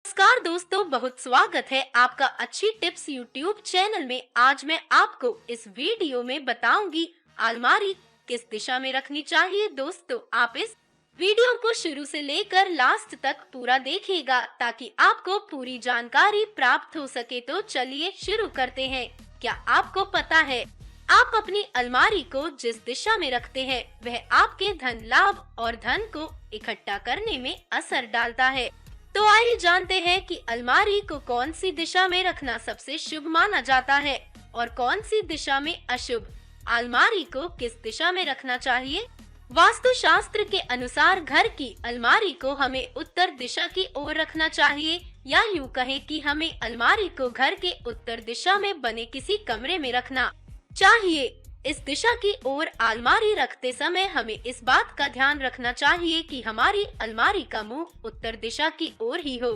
नमस्कार दोस्तों, बहुत स्वागत है आपका अच्छी टिप्स यूट्यूब चैनल में। आज मैं आपको इस वीडियो में बताऊंगी अलमारी किस दिशा में रखनी चाहिए। दोस्तों, आप इस वीडियो को शुरू से लेकर लास्ट तक पूरा देखिएगा ताकि आपको पूरी जानकारी प्राप्त हो सके। तो चलिए शुरू करते हैं। क्या आपको पता है, आप अपनी अलमारी को जिस दिशा में रखते हैं वह आपके धन लाभ और धन को इकट्ठा करने में असर डालता है। तो आइए जानते हैं कि अलमारी को कौन सी दिशा में रखना सबसे शुभ माना जाता है और कौन सी दिशा में अशुभ। अलमारी को किस दिशा में रखना चाहिए? वास्तु शास्त्र के अनुसार घर की अलमारी को हमें उत्तर दिशा की ओर रखना चाहिए, या यूं कहें कि हमें अलमारी को घर के उत्तर दिशा में बने किसी कमरे में रखना चाहिए। इस दिशा की ओर अलमारी रखते समय हमें इस बात का ध्यान रखना चाहिए कि हमारी अलमारी का मुंह उत्तर दिशा की ओर ही हो।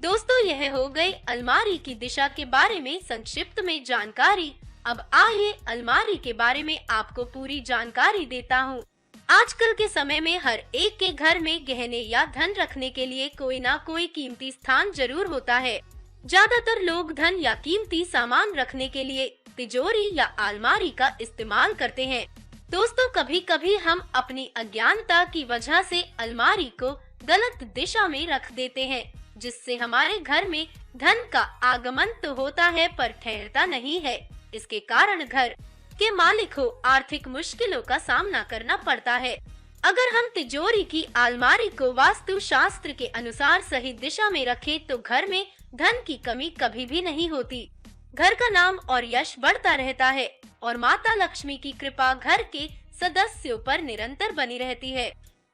दोस्तों, यह हो गई अलमारी की दिशा के बारे में संक्षिप्त में जानकारी। अब आइए अलमारी के बारे में आपको पूरी जानकारी देता हूँ। आजकल के समय में हर एक के घर में गहने या धन रखने के लिए कोई ना कोई कीमती स्थान जरूर होता है। ज्यादातर लोग धन या कीमती सामान रखने के लिए तिजोरी या अलमारी का इस्तेमाल करते हैं। दोस्तों, कभी कभी हम अपनी अज्ञानता की वजह से अलमारी को गलत दिशा में रख देते हैं, जिससे हमारे घर में धन का आगमन तो होता है पर ठहरता नहीं है। इसके कारण घर के मालिक को आर्थिक मुश्किलों का सामना करना पड़ता है। अगर हम तिजोरी की अलमारी को वास्तु शास्त्र के अनुसार सही दिशा में रखें तो घर में धन की कमी कभी भी नहीं होती। घर का नाम और यश बढ़ता रहता है और माता लक्ष्मी की कृपा घर के सदस्यों पर निरंतर बनी रहती है।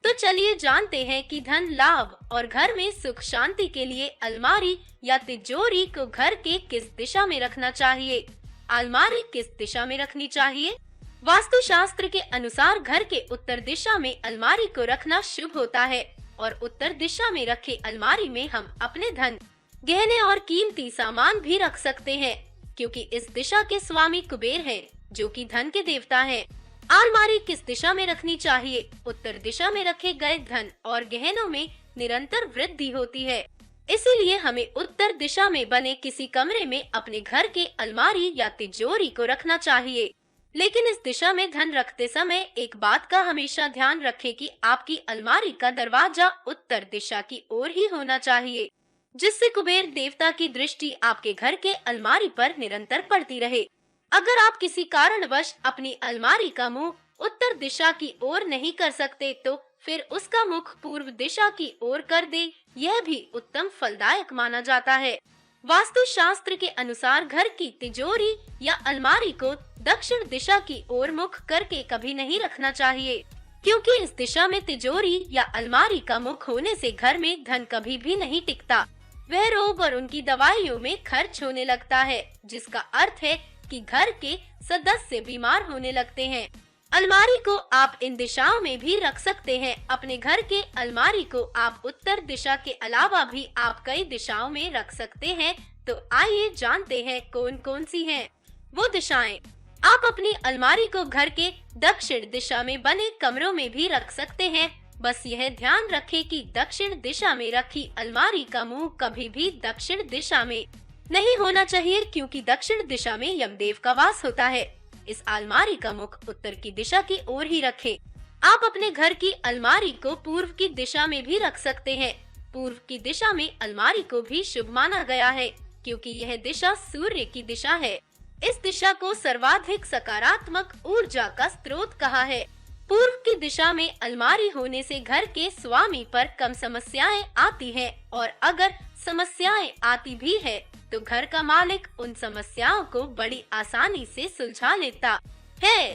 तो चलिए जानते हैं कि धन लाभ और घर में सुख शांति के लिए अलमारी या तिजोरी को घर के किस दिशा में रखना चाहिए। अलमारी किस दिशा में रखनी चाहिए? वास्तु शास्त्र के अनुसार घर के उत्तर दिशा में अलमारी को रखना शुभ होता है और उत्तर दिशा में रखे अलमारी में हम अपने धन, गहने और कीमती सामान भी रख सकते हैं, क्योंकि इस दिशा के स्वामी कुबेर हैं, जो कि धन के देवता हैं। अलमारी किस दिशा में रखनी चाहिए? उत्तर दिशा में रखे गए धन और गहनों में निरंतर वृद्धि होती है, इसीलिए हमें उत्तर दिशा में बने किसी कमरे में अपने घर के अलमारी या तिजोरी को रखना चाहिए। लेकिन इस दिशा में धन रखते समय एक बात का हमेशा ध्यान रखें कि आपकी अलमारी का दरवाजा उत्तर दिशा की ओर ही होना चाहिए, जिससे कुबेर देवता की दृष्टि आपके घर के अलमारी पर निरंतर पड़ती रहे। अगर आप किसी कारणवश अपनी अलमारी का मुंह उत्तर दिशा की ओर नहीं कर सकते तो फिर उसका मुख पूर्व दिशा की ओर कर दे, यह भी उत्तम फलदायक माना जाता है। वास्तु शास्त्र के अनुसार घर की तिजोरी या अलमारी को दक्षिण दिशा की ओर मुख करके कभी नहीं रखना चाहिए, क्योंकि इस दिशा में तिजोरी या अलमारी का मुख होने से घर में धन कभी भी नहीं टिकता। वह रोग और उनकी दवाइयों में खर्च होने लगता है, जिसका अर्थ है कि घर के सदस्य बीमार होने लगते हैं। अलमारी को आप इन दिशाओं में भी रख सकते हैं। अपने घर के अलमारी को आप उत्तर दिशा के अलावा भी आप कई दिशाओं में रख सकते हैं। तो आइए जानते हैं कौन कौन सी हैं वो दिशाएं। आप अपनी अलमारी को घर के दक्षिण दिशा में बने कमरों में भी रख सकते हैं। बस यह ध्यान रखें कि दक्षिण दिशा में रखी अलमारी का मुंह कभी भी दक्षिण दिशा में नहीं होना चाहिए, क्योंकि दक्षिण दिशा में यमदेव का वास होता है। इस अलमारी का मुख उत्तर की दिशा की ओर ही रखें। आप अपने घर की अलमारी को पूर्व की दिशा में भी रख सकते हैं। पूर्व की दिशा में अलमारी को भी शुभ माना गया है, क्योंकि यह दिशा सूर्य की दिशा है। इस दिशा को सर्वाधिक सकारात्मक ऊर्जा का स्रोत कहा है। पूर्व की दिशा में अलमारी होने से घर के स्वामी पर कम समस्याएं आती हैं, और अगर समस्याएं आती भी है तो घर का मालिक उन समस्याओं को बड़ी आसानी से सुलझा लेता है।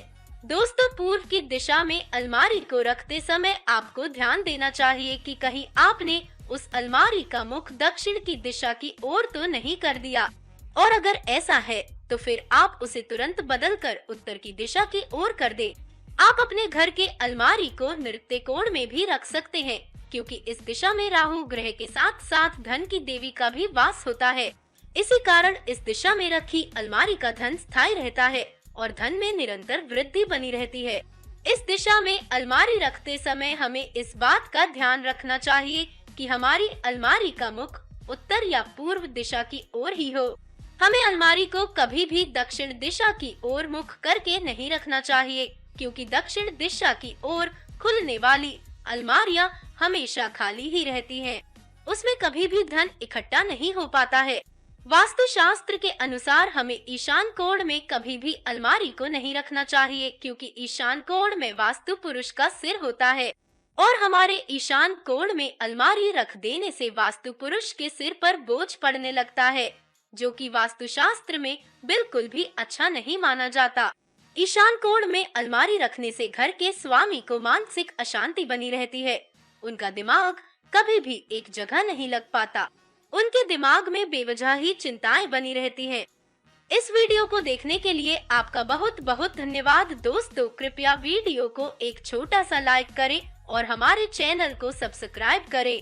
दोस्तों, पूर्व की दिशा में अलमारी को रखते समय आपको ध्यान देना चाहिए कि कहीं आपने उस अलमारी का मुख दक्षिण की दिशा की ओर तो नहीं कर दिया, और अगर ऐसा है तो फिर आप उसे तुरंत बदलकर उत्तर की दिशा की ओर कर दें। आप अपने घर के अलमारी को नृत्य कोण में भी रख सकते हैं, क्योंकि इस दिशा में राहु ग्रह के साथ साथ धन की देवी का भी वास होता है। इसी कारण इस दिशा में रखी अलमारी का धन स्थायी रहता है और धन में निरंतर वृद्धि बनी रहती है। इस दिशा में अलमारी रखते समय हमें इस बात का ध्यान रखना चाहिए कि हमारी अलमारी का मुख उत्तर या पूर्व दिशा की ओर ही हो। हमें अलमारी को कभी भी दक्षिण दिशा की ओर मुख करके नहीं रखना चाहिए, क्योंकि दक्षिण दिशा की ओर खुलने वाली अलमारियां हमेशा खाली ही रहती हैं। उसमें कभी भी धन इकट्ठा नहीं हो पाता है। वास्तुशास्त्र के अनुसार हमें ईशान कोण में कभी भी अलमारी को नहीं रखना चाहिए, क्योंकि ईशान कोण में वास्तु पुरुष का सिर होता है और हमारे ईशान कोण में अलमारी रख देने से वास्तु पुरुष के सिर पर बोझ पड़ने लगता है, जो कि वास्तुशास्त्र में बिल्कुल भी अच्छा नहीं माना जाता। ईशान कोण में अलमारी रखने से घर के स्वामी को मानसिक अशांति बनी रहती है। उनका दिमाग कभी भी एक जगह नहीं लग पाता। उनके दिमाग में बेवजह ही चिंताएं बनी रहती हैं। इस वीडियो को देखने के लिए आपका बहुत बहुत धन्यवाद दोस्तों। कृपया वीडियो को एक छोटा सा लाइक करें और हमारे चैनल को सब्सक्राइब करें।